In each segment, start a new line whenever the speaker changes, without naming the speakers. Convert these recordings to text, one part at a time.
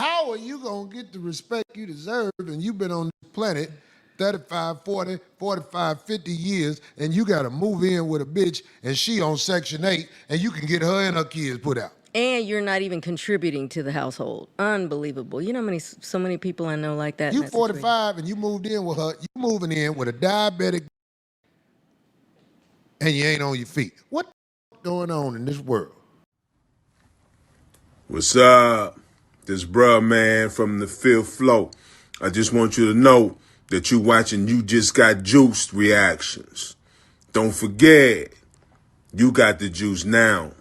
How are you going to get the respect you deserve and you've been on this planet 35, 40, 45, 50 years and you got to move in with a bitch and she on Section 8 and you can get her and her kids put out?
And you're not even contributing to the household. Unbelievable. You know so many people I know like that.
You 45 and you moved in with her. You moving in with a diabetic and you ain't on your feet. What going on in this world?
What's up? This bruh man from the fifth floor. I just want you to know that you watching You Just Got Juiced reactions. Don't forget, you got the juice now.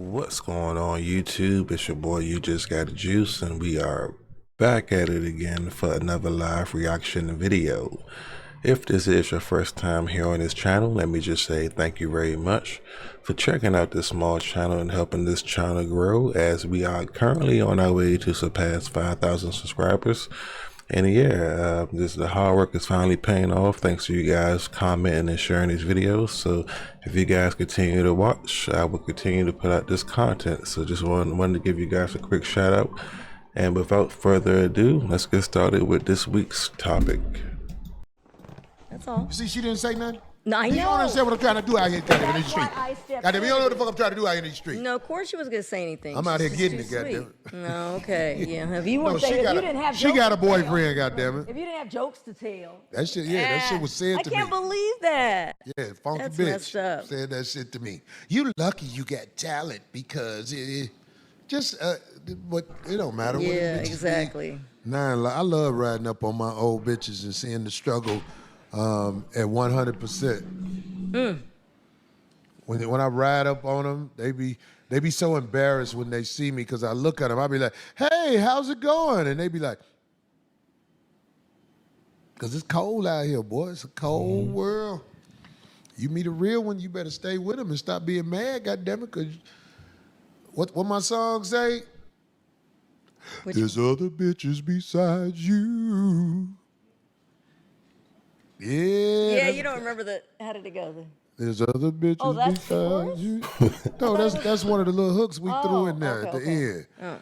What's going on YouTube? It's your boy You Just Got a Juice, and we are back at it again for another live reaction video. If this is your first time here on this channel, let me just say thank you very much for checking out this small channel and helping this channel grow, as we are currently on our way to surpass 5,000 subscribers. And yeah, the hard work is finally paying off thanks to you guys commenting and sharing these videos. So if you guys continue to watch, I will continue to put out this content. So just wanted to give you guys a quick shout out. And without further ado, let's get started with this week's topic.
That's all.
You see, she didn't say nothing?
No, I know.
You don't understand what I'm trying to do out here in the street. Goddamn, you don't know what the fuck I'm trying to do out here in the street.
No, of course she was going to say anything.
I'm out here getting it, goddamn.
No, okay, yeah. If you
No, she got a boyfriend, goddamn it.
If you didn't have jokes to tell.
That shit, yeah, that shit was said to me.
I can't believe that.
Yeah, funky
That's
bitch
messed up.
said that shit to me. You lucky you got talent because but it don't matter.
Yeah, exactly.
Nah, I love riding up on my old bitches and seeing the struggle at 100%. When I ride up on them, they be so embarrassed when they see me because I look at them. I be like, "Hey, how's it going?" And they be like, "Cause it's cold out here, boy. It's a cold world. You meet a real one, you better stay with them and stop being mad, goddammit." Cause what my song say? There's other bitches besides you.
Yeah, you don't remember how did it go?
There's other bitches besides you. No, that's one of the little hooks we threw in there at the end.
Oh.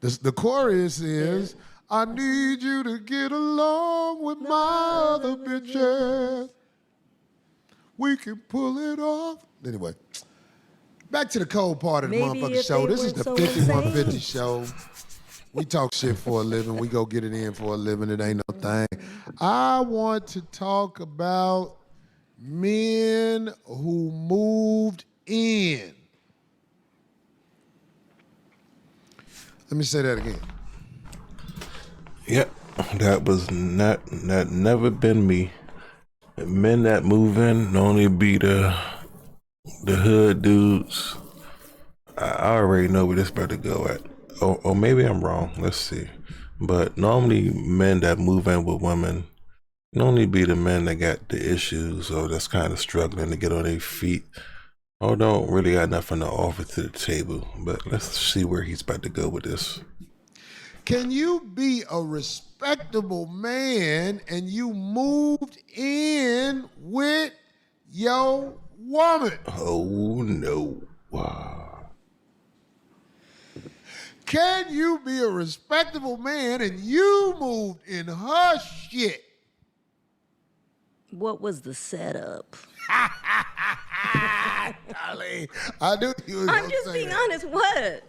The chorus is, I need you to get along with my other bitches. We can pull it off. Anyway, back to the cold part of the motherfucking show. This is the 5150 show. We talk shit for a living. We go get it in for a living. It ain't no thing. I want to talk about men who moved in. Let me say that again.
Yep, that was never been me. Men that move in normally be the hood dudes. I already know where this about to go at. Or maybe I'm wrong. Let's see. But normally men that move in with women normally be the men that got the issues or that's kind of struggling to get on their feet or don't really got nothing to offer to the table. But let's see where he's about to go with this.
Can you be a respectable man and you moved in with your woman?
Oh no. Wow.
Can you be a respectable man and you moved in her shit?
What was the setup?
Darling, I knew you was
I'm just being honest. What?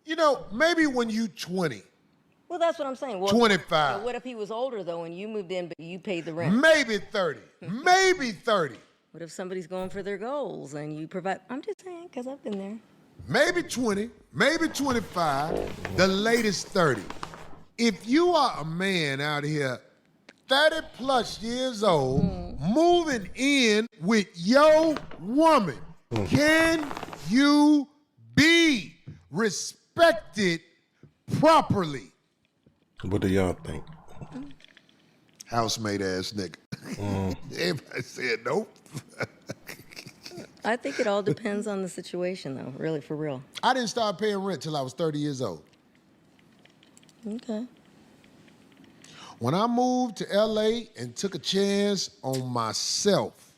You know, maybe when you 20.
Well, that's what I'm saying. Well,
25.
What if he was older, though, and you moved in, but you paid the rent?
Maybe 30. Maybe 30.
What if somebody's going for their goals and you provide? I'm just saying, because I've been there.
Maybe 20, maybe 25, the latest 30. If you are a man out here 30 plus years old, moving in with your woman, can you be respected properly?
What do y'all think?
Housemate ass nigga. Everybody said nope.
I think it all depends on the situation, though, really, for real.
I didn't start paying rent till I was 30 years old.
Okay.
When I moved to LA and took a chance on myself,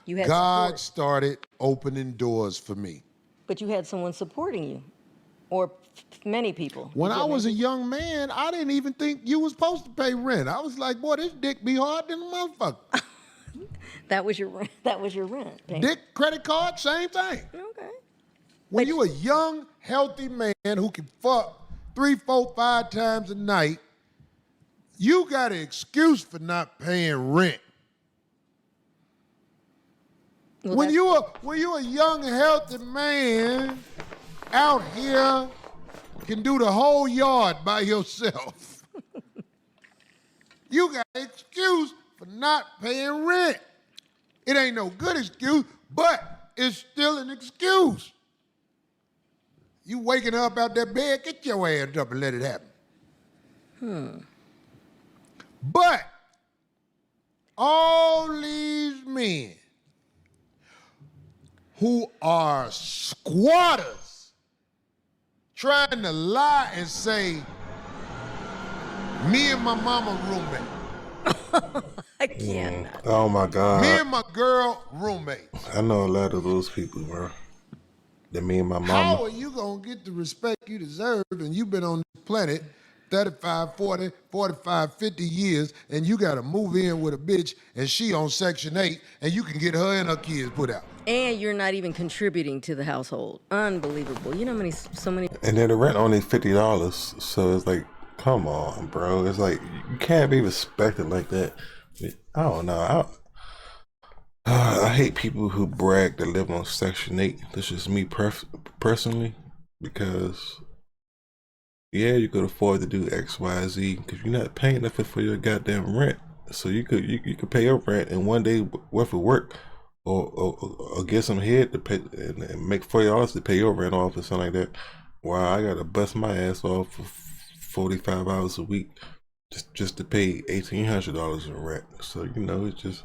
You had
God
support,
started opening doors for me.
but you had someone supporting you, or many people.
When
Did you
I
have
was a
many
young man, I didn't even think you was supposed to pay rent. I was like, boy, this dick be hard than a motherfucker.
people? That was your rent. That was your rent. payment.
Dick, credit card, same thing.
Okay.
When
But
you a young, healthy man who can fuck 3, 4, 5 times a night, you got an excuse for not paying rent.
Well,
When you a young, healthy man out here can do the whole yard by yourself, you got an excuse for not paying rent. It ain't no good excuse, but it's still an excuse. You waking up out that bed, get your ass up and let it happen. But all these men who are squatters trying to lie and say, me and my mama roommate,
I can't.
Oh my God.
me and my girl roommate.
I know a lot of those people, bro. That me and my
How
mama.
are you gonna get the respect you deserve and you've been on this planet 35, 40, 45, 50 years and you gotta move in with a bitch and she on Section 8 and you can get her and her kids put out?
And you're not even contributing to the household. Unbelievable. You know how many, so many.
And then the rent only $50. So it's like, come on, bro. It's like, you can't be respected like that. I don't know. I hate people who brag to live on Section 8. This is me personally, because yeah, you could afford to do X, Y, Z because you're not paying nothing for your goddamn rent. So you could pay your rent in one day worth of work, or get some head to pay and make $40 to pay your rent off or something like that. Wow, I gotta bust my ass off for 45 hours a week just to pay $1,800 in rent. So it's just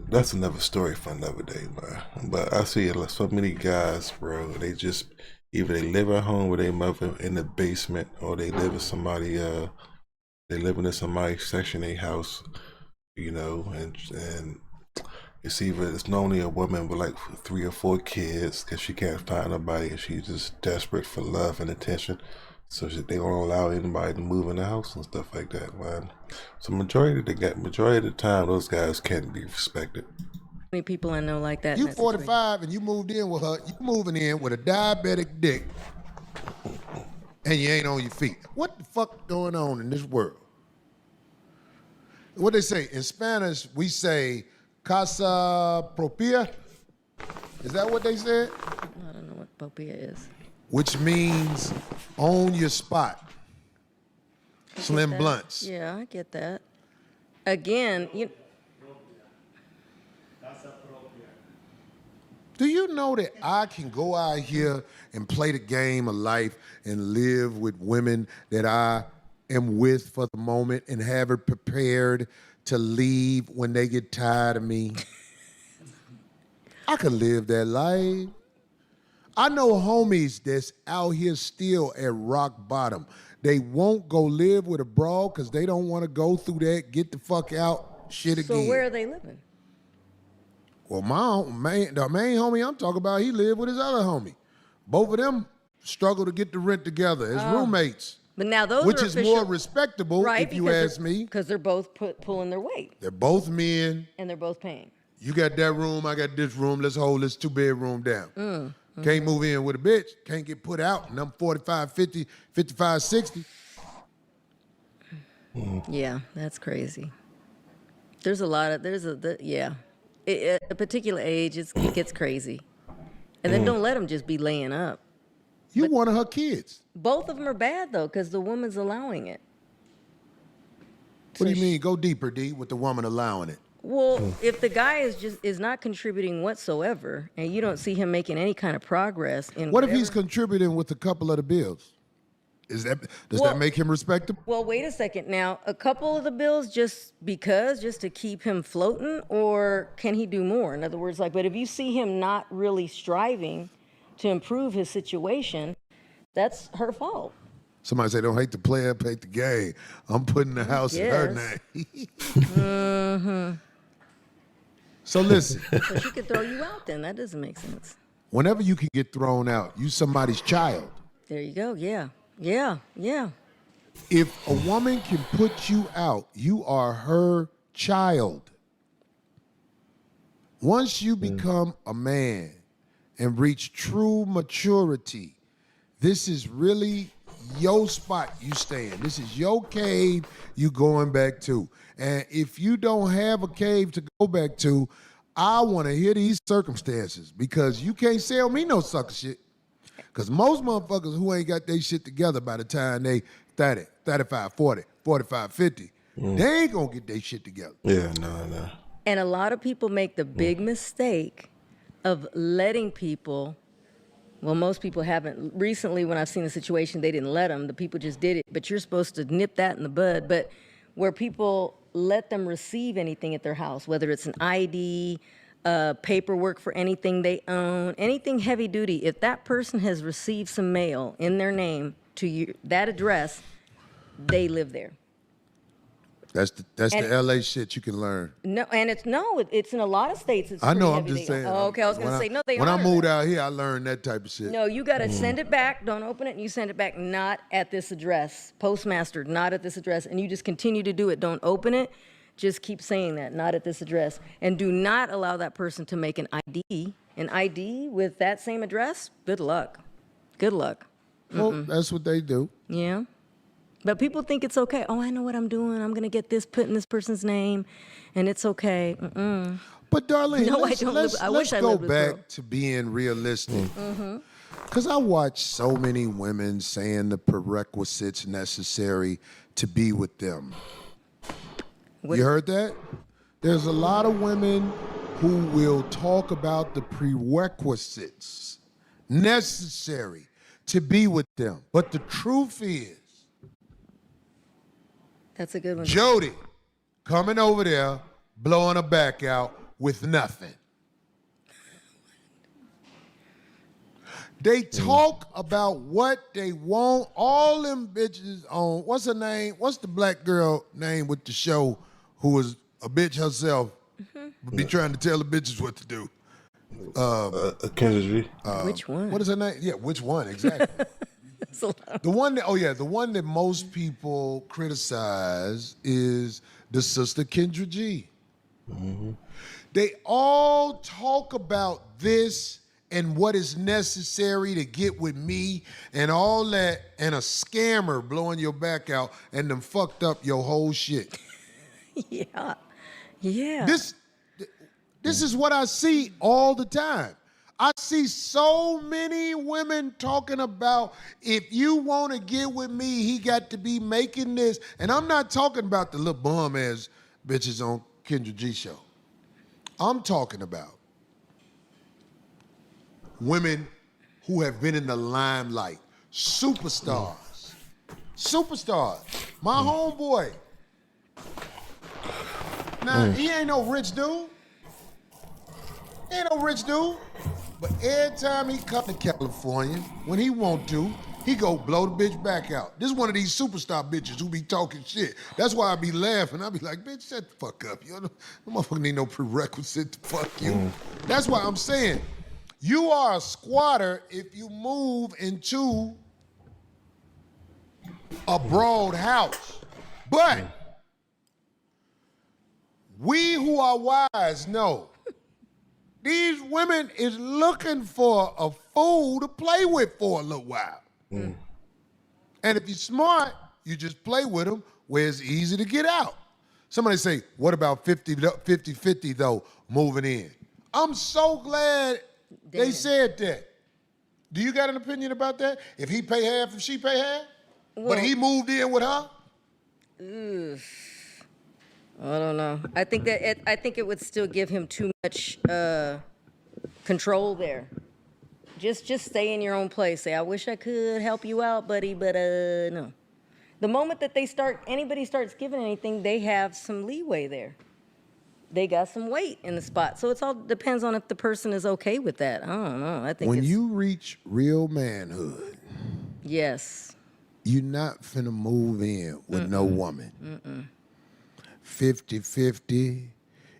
that's another story for another day, man. But I see so many guys, bro. They just either they live at home with their mother in the basement, or they live in somebody. They living in somebody's Section 8 house, and it's normally a woman with like 3 or 4 kids because she can't find nobody and she's just desperate for love and attention. So they don't allow anybody to move in the house and stuff like that, man. So majority of the time, those guys can't be respected.
Many people I know like that.
You
in that situation.
45 and you moved in with her, you moving in with a diabetic dick and you ain't on your feet. What the fuck going on in this world? What they say, in Spanish, we say casa propia. Is that what they said?
I don't know what popia is.
Which means own your spot. Slim
That-
Blunts.
Yeah, I get that. Again,
Do you know that I can go out here and play the game of life and live with women that I am with for the moment and have it prepared to leave when they get tired of me? I could live that life. I know homies that's out here still at rock bottom. They won't go live with a broad because they don't want to go through that, get the fuck out shit again.
so where are they living?
Well, the main homie I'm talking about, he lived with his other homie. Both of them struggle to get the rent together as roommates,
But now those
which
are
is
official,
more respectable,
right?
if you ask me.
Because they're both pulling their weight
They're both men.
and they're both paying.
You got that room, I got this room. Let's hold this 2-bedroom down. Can't move in with a bitch. Can't get put out. And I'm 45, 50, 55, 60.
Yeah, that's crazy. There's a lot of yeah. At a particular age, it gets crazy, and then don't let them just be laying up.
You one of her kids.
Both of them are bad though, because the woman's allowing it.
What do you mean? Go deeper, D, with the woman allowing it.
Well, if the guy is not contributing whatsoever, and you don't see him making any kind of progress in
What if he's
whatever-
contributing with a couple of the bills? Does that make him respectable?
Well, wait a second. Now, a couple of the bills just to keep him floating, or can he do more? In other words, but if you see him not really striving to improve his situation, that's her fault.
Somebody say, don't hate the player, hate the game. I'm putting the house in her name. So listen.
So she could throw you out then. That doesn't make sense.
Whenever you can get thrown out, you somebody's child.
There you go. Yeah. Yeah. Yeah.
If a woman can put you out, you are her child. Once you become a man and reach true maturity, this is really your spot you stay in. This is your cave you going back to. And if you don't have a cave to go back to, I want to hear these circumstances, because you can't sell me no sucker shit. Because most motherfuckers who ain't got their shit together by the time they 30, 35, 40, 45, 50, they ain't going to get their shit together.
Yeah, no.
And a lot of people make the big mistake of letting people, well, most people haven't. Recently, when I've seen a situation, they didn't let them. The people just did it. But you're supposed to nip that in the bud. But where people let them receive anything at their house, whether it's an ID, paperwork for anything they own, anything heavy duty, if that person has received some mail in their name to that address, they live there.
That's the LA shit you can learn.
No, and it's in a lot of states. It's
I know.
pretty
I'm just
heavy.
saying.
Oh, okay, I was gonna say no. They
when
are.
I moved out here, I learned that type of shit.
No, you gotta send it back. Don't open it, and you send it back. Not at this address. Postmaster, not at this address, and you just continue to do it. Don't open it. Just keep saying that. Not at this address, and do not allow that person to make an ID. An ID with that same address. Good luck. Good luck.
Well, that's what they do.
Yeah. But people think it's okay. Oh, I know what I'm doing. I'm going to get this put in this person's name, and it's okay.
But, Darlene,
No,
let's go back
with
to being realistic. Because I watch so many women saying the prerequisites necessary to be with them. You heard that? There's a lot of women who will talk about the prerequisites necessary to be with them. But the truth is,
That's a good one.
Jody coming over there, blowing her back out with nothing. They talk about what they want. All them bitches on, what's her name? What's the black girl name with the show who was a bitch herself, but be trying to tell the bitches what to do?
Kendra G.
Which one?
What is her name? Yeah, which one exactly? The one that most people criticize is the sister Kendra G. They all talk about this and what is necessary to get with me and all that, and a scammer blowing your back out and them fucked up your whole shit.
Yeah.
This is what I see all the time. I see so many women talking about, if you want to get with me, he got to be making this. And I'm not talking about the little bum ass bitches on Kendra G show. I'm talking about women who have been in the limelight, superstars. My homeboy. Now, he ain't no rich dude. But every time he come to California, when he want to, he go blow the bitch back out. This is one of these superstar bitches who be talking shit. That's why I be laughing. I be like, bitch, shut the fuck up. You know, the motherfucker need no prerequisite to fuck you. That's why I'm saying, you are a squatter if you move into a broad house. But we who are wise know these women is looking for a fool to play with for a little while. And if you're smart, you just play with them where it's easy to get out. Somebody say, what about 50-50 though, moving in? I'm so glad they said that. Do you got an opinion about that? If he pay half, if she pay half? But he moved in with her?
I don't know. I think it would still give him too much control there. Just stay in your own place. Say, I wish I could help you out, buddy, but no. The moment that anybody starts giving anything, they have some leeway there. They got some weight in the spot. So it all depends on if the person is okay with that. I don't know. I think
when you reach real manhood,
yes,
you're not finna move in with no woman. 50-50,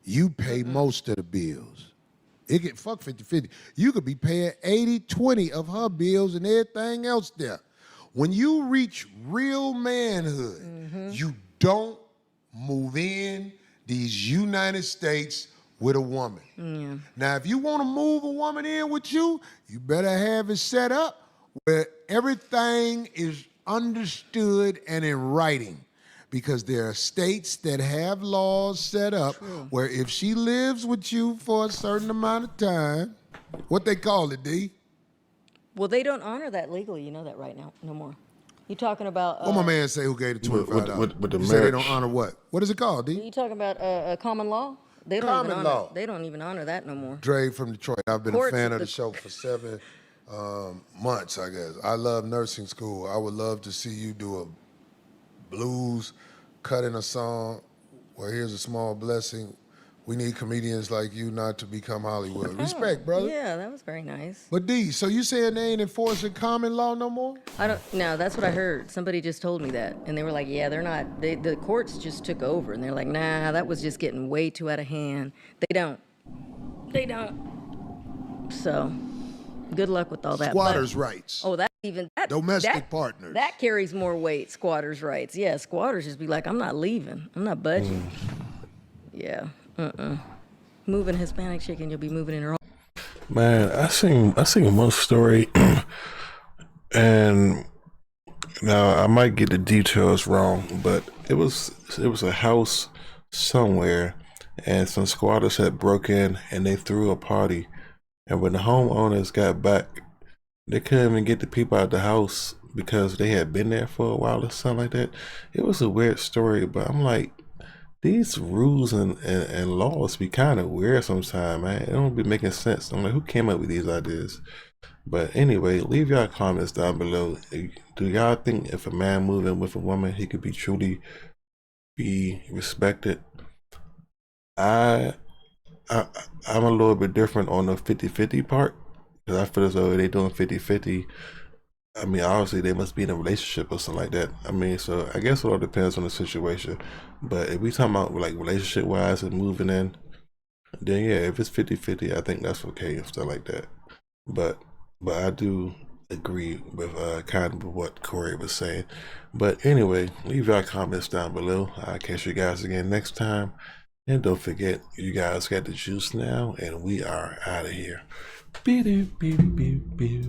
you pay most of the bills. It get fuck 50-50. You could be paying 80-20 of her bills and everything else there. When you reach real manhood, you don't move in these United States with a woman. Now, if you want to move a woman in with you, you better have it set up where everything is understood and in writing. Because there are states that have laws set up where if she lives with you for a certain amount of time, what they call it, D?
Well, they don't honor that legally. You know that right now, no more. You talking about?
What my man say who gave the $25?
With the
you say they
marriage.
don't honor what? What is it called, D?
You talking about common law? They don't
Common
even
law.
honor. They don't even honor that no more.
Dre from Detroit. I've been
Courts
a fan
of
of the
the-
show for 7 months, I guess. I love nursing school. I would love to see you do a blues cut in a song where here's a small blessing. We need comedians like you not to become Hollywood. Respect, brother.
Yeah, that was very nice.
But D, so you saying they ain't enforcing common law no more?
I don't. No, that's what I heard. Somebody just told me that, and they were like, "Yeah, they're not. The courts just took over, and they're like, nah, that was just getting way too out of hand. They don't. So, good luck with all that.
Squatters' rights.
Oh, that
Domestic partners.
That carries more weight. Squatters' rights. Yeah, squatters just be like, I'm not leaving. I'm not budging. Yeah. Moving Hispanic chick, and you'll be moving in her own.
Man, I seen one story, and now I might get the details wrong, but it was a house somewhere, and some squatters had broke in and they threw a party, and when the homeowners got back, they couldn't even get the people out the house because they had been there for a while or something like that. It was a weird story, but I'm like, these rules and laws be kind of weird sometimes, man. It don't be making sense. I'm like, who came up with these ideas? But anyway, leave y'all comments down below. Do y'all think if a man move in with a woman, he could be truly be respected? I'm a little bit different on the 50-50 part, because I feel as though they doing 50-50. I mean, obviously they must be in a relationship or something like that. I mean, so I guess it all depends on the situation. But if we talking about like relationship wise and moving in, then yeah, if it's 50-50, I think that's okay and stuff like that. But I do agree with kind of what Corey was saying. But anyway, leave your comments down below. I'll catch you guys again next time. And don't forget, you guys got the juice now, and we are out of here. Beep, beep, beep, beep.